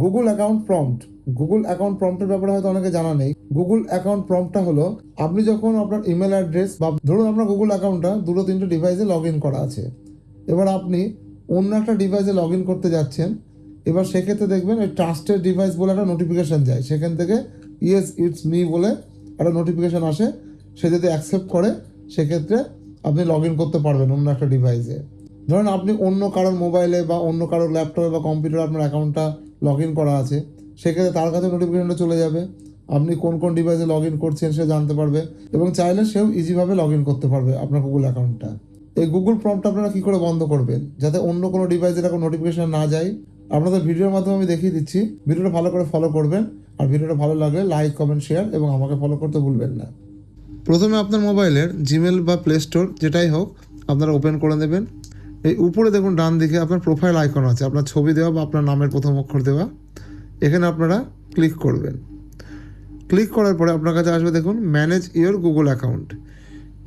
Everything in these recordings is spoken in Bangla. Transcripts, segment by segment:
Google account prompt. Google account প্রম্পটের ব্যাপারে হয়তো অনেকে জানা নেই। গুগল অ্যাকাউন্ট প্রম্পটটা হলো আপনি যখন আপনার ইমেল অ্যাড্রেস বা ধরুন আপনার গুগল অ্যাকাউন্টটা 2-3টে ডিভাইসে লগ ইন করা আছে, এবার আপনি অন্য একটা ডিভাইসে লগ ইন করতে যাচ্ছেন, এবার সেক্ষেত্রে দেখবেন ওই ট্রাস্টেড ডিভাইস বলে একটা নোটিফিকেশান যায়, সেখান থেকে ইয়েস ইটস মি বলে একটা নোটিফিকেশান আসে। সে যদি অ্যাকসেপ্ট করে সেক্ষেত্রে আপনি লগ ইন করতে পারবেন অন্য একটা ডিভাইসে। ধরুন আপনি অন্য কারোর মোবাইলে বা অন্য কারোর ল্যাপটপে বা কম্পিউটারে আপনার অ্যাকাউন্টটা লগ ইন করা আছে, সেক্ষেত্রে তার কাছে নোটিফিকেশনটা চলে যাবে, আপনি কোন কোন ডিভাইসে লগ ইন করছেন সে জানতে পারবে এবং চাইলে সেও ইজিভাবে লগ ইন করতে পারবে আপনার গুগল অ্যাকাউন্টটা। এই গুগল প্রম্পট আপনারা কী করে বন্ধ করবেন যাতে অন্য কোনো ডিভাইসে এরকম নোটিফিকেশন না যায়, আপনাদের ভিডিওর মাধ্যমে আমি দেখিয়ে দিচ্ছি। ভিডিওটা ভালো করে ফলো করবেন, আর ভিডিওটা ভালো লাগলে লাইক, কমেন্ট, শেয়ার এবং আমাকে ফলো করতে ভুলবেন না। প্রথমে আপনার মোবাইলের জিমেল বা প্লে স্টোর যেটাই হোক আপনারা ওপেন করে নেবেন। এই উপরে দেখুন ডান দিকে আপনার প্রোফাইল আইকন আছে, আপনার ছবি দেওয়া বা আপনার নামের প্রথম অক্ষর দেওয়া। এখানে আপনারা ক্লিক করবেন। ক্লিক করার পরে আপনার কাছে আসবে দেখুন ম্যানেজ ইওর গুগল অ্যাকাউন্ট।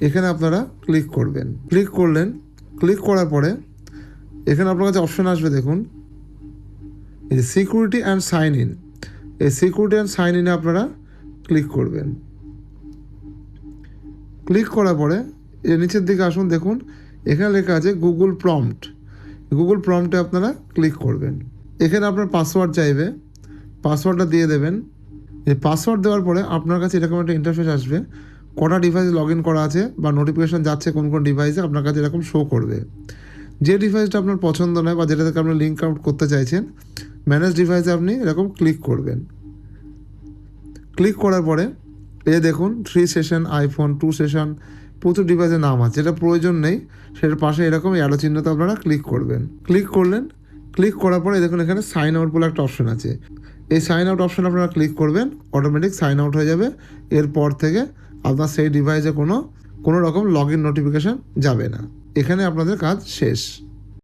এখানে আপনারা ক্লিক করবেন। ক্লিক করলেন। ক্লিক করার পরে এখানে আপনার কাছে অপশন আসবে দেখুন এই যে সিকিউরিটি অ্যান্ড সাইন ইন। এই সিকিউরিটি অ্যান্ড সাইন ইনে আপনারা ক্লিক করবেন। ক্লিক করার পরে এর নিচের দিকে আসুন, দেখুন এখানে লেখা আছে গুগল প্রম্পট। গুগল প্রম্পটে আপনারা ক্লিক করবেন। এখানে আপনার পাসওয়ার্ড চাইবে, পাসওয়ার্ডটা দিয়ে দেবেন। এই পাসওয়ার্ড দেওয়ার পরে আপনার কাছে এরকম একটা ইন্টারফেস আসবে, কটা ডিভাইসে লগ ইন করা আছে বা নোটিফিকেশান যাচ্ছে কোন কোন ডিভাইসে আপনার কাছে এরকম শো করবে। যে ডিভাইসটা আপনার পছন্দ নয় বা যেটা থেকে আপনি লিঙ্ক আউট করতে চাইছেন, ম্যানেজ ডিভাইসে আপনি এরকম ক্লিক করবেন। ক্লিক করার পরে এই দেখুন 3 সেশন, আইফোন 2 সেশন, প্রচুর ডিভাইসের নাম আছে, যেটা প্রয়োজন নেই সেটার পাশে এরকম অ্যারো চিহ্নতে আপনারা ক্লিক করবেন। ক্লিক করলেন। ক্লিক করার পরে দেখুন এখানে সাইন আউট বলে একটা অপশন আছে। এই সাইন আউট অপশন আপনারা ক্লিক করবেন, অটোমেটিক সাইন আউট হয়ে যাবে। এরপর থেকে আপনার সেই ডিভাইসে কোনো রকম লগ ইন নোটিফিকেশান যাবে না। এখানে আপনাদের কাজ শেষ।